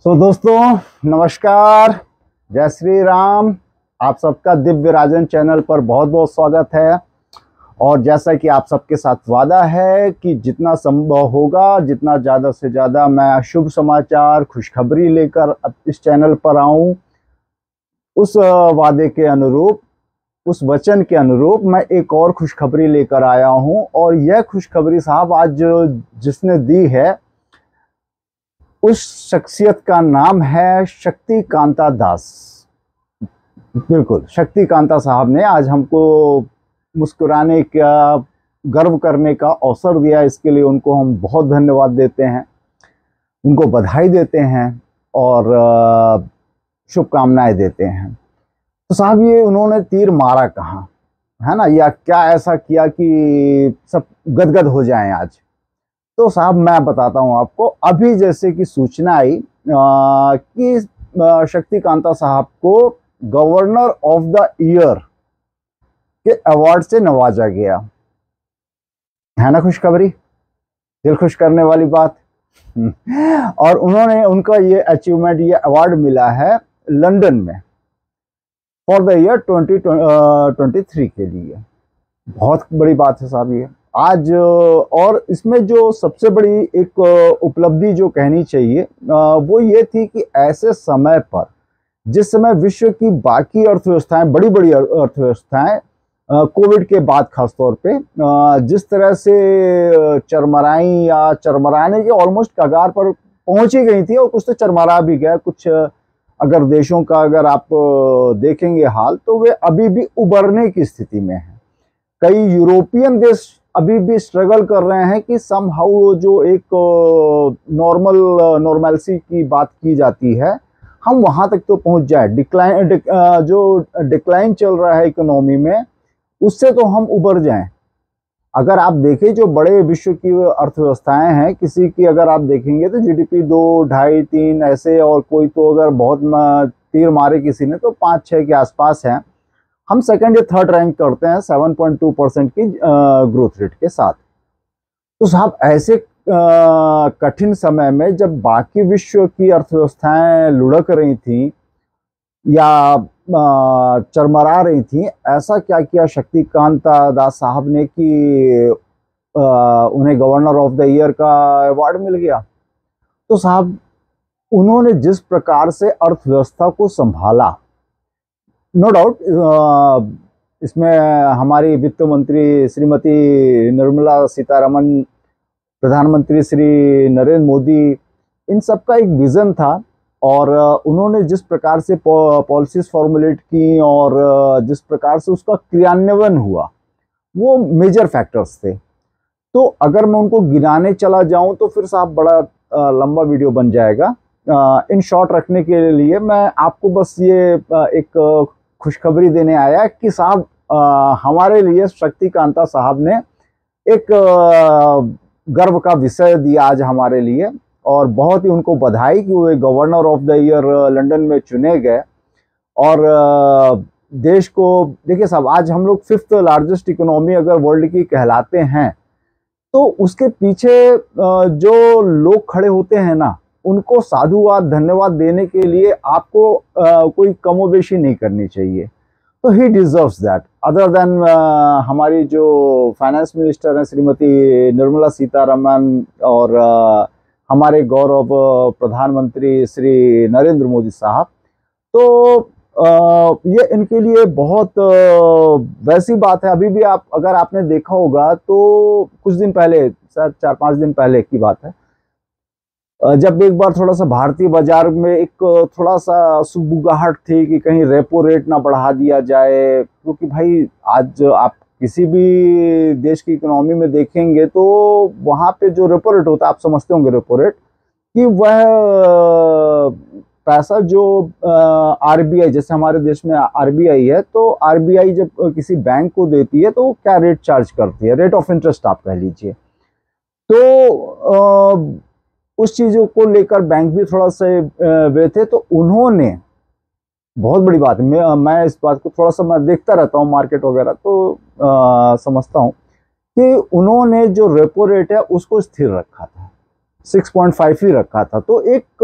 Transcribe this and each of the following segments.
दोस्तों नमस्कार, जय श्री राम। आप सबका दिव्य राजन चैनल पर बहुत बहुत स्वागत है। और जैसा कि आप सबके साथ वादा है कि जितना संभव होगा, जितना ज़्यादा से ज़्यादा मैं शुभ समाचार, खुशखबरी लेकर इस चैनल पर आऊँ, उस वादे के अनुरूप, उस वचन के अनुरूप मैं एक और खुशखबरी लेकर आया हूँ। और यह खुशखबरी साहब आज जिसने दी है, उस शख्सियत का नाम है शक्ति कांता दास। बिल्कुल, शक्ति कांता साहब ने आज हमको मुस्कुराने का, गर्व करने का अवसर दिया। इसके लिए उनको हम बहुत धन्यवाद देते हैं, उनको बधाई देते हैं और शुभकामनाएं देते हैं। तो साहब, ये उन्होंने तीर मारा कहाँ, है ना, या क्या ऐसा किया कि सब गदगद हो जाएं आज? तो साहब मैं बताता हूं आपको। अभी जैसे कि सूचना आई कि शक्ति कांता साहब को गवर्नर ऑफ द ईयर के अवार्ड से नवाजा गया है ना। खुशखबरी, दिल खुश करने वाली बात। और उनका ये अचीवमेंट, ये अवार्ड मिला है लंदन में फॉर द ईयर 2023 के लिए। बहुत बड़ी बात है साहब ये आज। और इसमें जो सबसे बड़ी एक उपलब्धि जो कहनी चाहिए वो ये थी कि ऐसे समय पर, जिस समय विश्व की बाकी अर्थव्यवस्थाएं, बड़ी बड़ी अर्थव्यवस्थाएं कोविड के बाद खासतौर पे जिस तरह से चरमराई या चरमराने के ऑलमोस्ट कगार पर पहुंची गई थी, और कुछ तो चरमरा भी गया। कुछ अगर देशों का अगर आप देखेंगे हाल, तो वे अभी भी उबरने की स्थिति में हैं। कई यूरोपियन देश अभी भी स्ट्रगल कर रहे हैं कि समहाउ जो एक नॉर्मलसी की बात की जाती है, हम वहां तक तो पहुंच जाए। जो डिक्लाइन चल रहा है इकोनॉमी में, उससे तो हम उबर जाएं। अगर आप देखें जो बड़े विश्व की अर्थव्यवस्थाएं हैं, किसी की अगर आप देखेंगे तो जीडीपी 2, 2.5, 3 ऐसे, और कोई तो अगर बहुत तीर मारे किसी ने तो 5-6 के आसपास है। हम सेकंड या थर्ड रैंक करते हैं 7.2% की ग्रोथ रेट के साथ। तो साहब ऐसे कठिन समय में जब बाकी विश्व की अर्थव्यवस्थाएं लुढ़क रही थी या चरमरा रही थी, ऐसा क्या किया शक्ति कांता दास साहब ने कि उन्हें गवर्नर ऑफ द ईयर का अवार्ड मिल गया। तो साहब उन्होंने जिस प्रकार से अर्थव्यवस्था को संभाला, नो डाउट इसमें हमारी वित्त मंत्री श्रीमती निर्मला सीतारमण, प्रधानमंत्री श्री नरेंद्र मोदी, इन सब का एक विजन था। और उन्होंने जिस प्रकार से पॉलिसीज फॉर्मुलेट की और जिस प्रकार से उसका क्रियान्वयन हुआ, वो मेजर फैक्टर्स थे। तो अगर मैं उनको गिनाने चला जाऊं तो फिर साहब बड़ा लंबा वीडियो बन जाएगा। इन शॉर्ट रखने के लिए मैं आपको बस ये एक खुशखबरी देने आया कि साहब हमारे लिए शक्ति कांता साहब ने एक गर्व का विषय दिया आज हमारे लिए। और बहुत ही उनको बधाई कि वो governor of the year London में चुने गए। और देश को देखिए साहब, आज हम लोग 5th लार्जेस्ट इकोनॉमी अगर वर्ल्ड की कहलाते हैं, तो उसके पीछे जो लोग खड़े होते हैं ना, उनको साधुवाद, धन्यवाद देने के लिए आपको कोई कमोबेशी नहीं करनी चाहिए। तो ही डिजर्व्स दैट। अदर देन हमारी जो फाइनेंस मिनिस्टर हैं श्रीमती निर्मला सीतारमण, और हमारे गौरव प्रधानमंत्री श्री नरेंद्र मोदी साहब, तो ये इनके लिए बहुत वैसी बात है। अभी भी आप अगर आपने देखा होगा तो कुछ दिन पहले, शायद 4-5 दिन पहले की बात है, जब एक बार थोड़ा सा भारतीय बाजार में एक थोड़ा सा सुगबुगाहट थी कि कहीं रेपो रेट ना बढ़ा दिया जाए। क्योंकि भाई आज आप किसी भी देश की इकोनॉमी में देखेंगे तो वहां पे जो रेपो रेट होता है, आप समझते होंगे रेपो रेट, कि वह पैसा जो आरबीआई, जैसे हमारे देश में आरबीआई है, तो आरबीआई जब किसी बैंक को देती है तो क्या रेट चार्ज करती है, रेट ऑफ इंटरेस्ट आप कह लीजिए। तो उस चीजों को लेकर बैंक भी थोड़ा सा वे थे। तो उन्होंने, बहुत बड़ी बात है, मैं इस बात को थोड़ा सा मैं देखता रहता हूँ मार्केट वगैरह, तो समझता हूँ कि उन्होंने जो रेपो रेट है उसको स्थिर रखा था। 6.5 ही रखा था। तो एक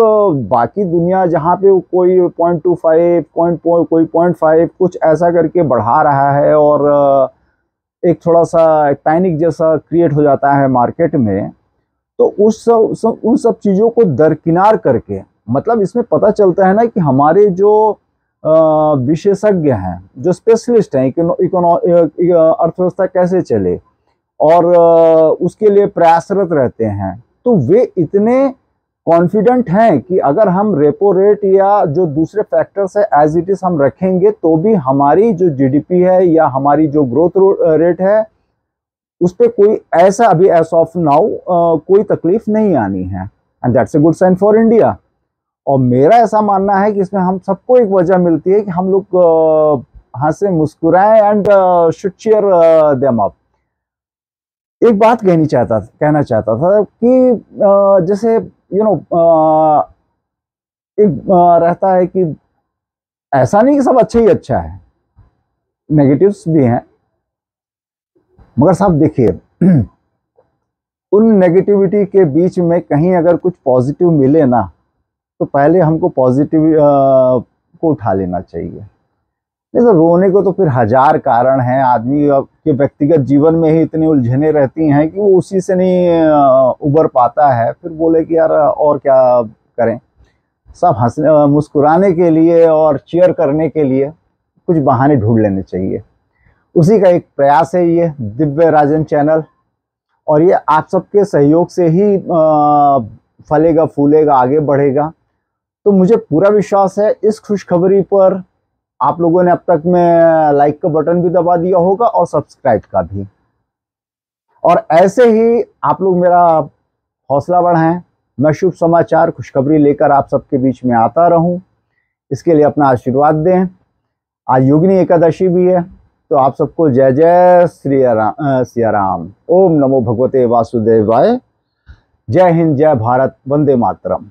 बाकी दुनिया जहाँ पे कोई 0.25 कोई 0.5 कुछ ऐसा करके बढ़ा रहा है और एक थोड़ा सा पैनिक जैसा क्रिएट हो जाता है मार्केट में, तो उन सब चीज़ों को दरकिनार करके, मतलब इसमें पता चलता है ना कि हमारे जो विशेषज्ञ हैं, जो स्पेशलिस्ट हैं अर्थव्यवस्था कैसे चले और उसके लिए प्रयासरत रहते हैं, तो वे इतने कॉन्फिडेंट हैं कि अगर हम रेपो रेट या जो दूसरे फैक्टर्स है एज इट इज हम रखेंगे तो भी हमारी जो जीडीपी है या हमारी जो ग्रोथ रेट है उस पर कोई ऐसा अभी एज ऑफ नाउ कोई तकलीफ नहीं आनी है, and that's a good sign for India. और मेरा ऐसा मानना है कि इसमें हम सबको एक वजह मिलती है कि हम लोग हंसे मुस्कुराएं and should cheer them up. एक बात कहना चाहता था कि जैसे एक रहता है कि ऐसा नहीं कि सब अच्छा ही अच्छा है, नेगेटिव्स भी हैं, मगर साहब देखिए उन नेगेटिविटी के बीच में कहीं अगर कुछ पॉजिटिव मिले ना, तो पहले हमको पॉजिटिव को उठा लेना चाहिए। नहीं तो रोने को तो फिर हजार कारण हैं, आदमी के व्यक्तिगत जीवन में ही इतनी उलझने रहती हैं कि वो उसी से नहीं उबर पाता है, फिर बोले कि यार और क्या करें। सब हंसने मुस्कुराने के लिए और चीयर करने के लिए कुछ बहाने ढूंढ लेने चाहिए। उसी का एक प्रयास है ये दिव्य राजन चैनल, और ये आप सबके सहयोग से ही फलेगा फूलेगा आगे बढ़ेगा। तो मुझे पूरा विश्वास है इस खुशखबरी पर आप लोगों ने अब तक में लाइक का बटन भी दबा दिया होगा और सब्सक्राइब का भी, और ऐसे ही आप लोग मेरा हौसला बढ़ाएं, मैं शुभ समाचार खुशखबरी लेकर आप सबके बीच में आता रहूं, इसके लिए अपना आशीर्वाद दें। आज योगिनी एकादशी भी है, तो आप सबको जय जय सिया राम। ओम नमो भगवते वासुदेवाय। जय हिंद, जय भारत, वंदे मातरम।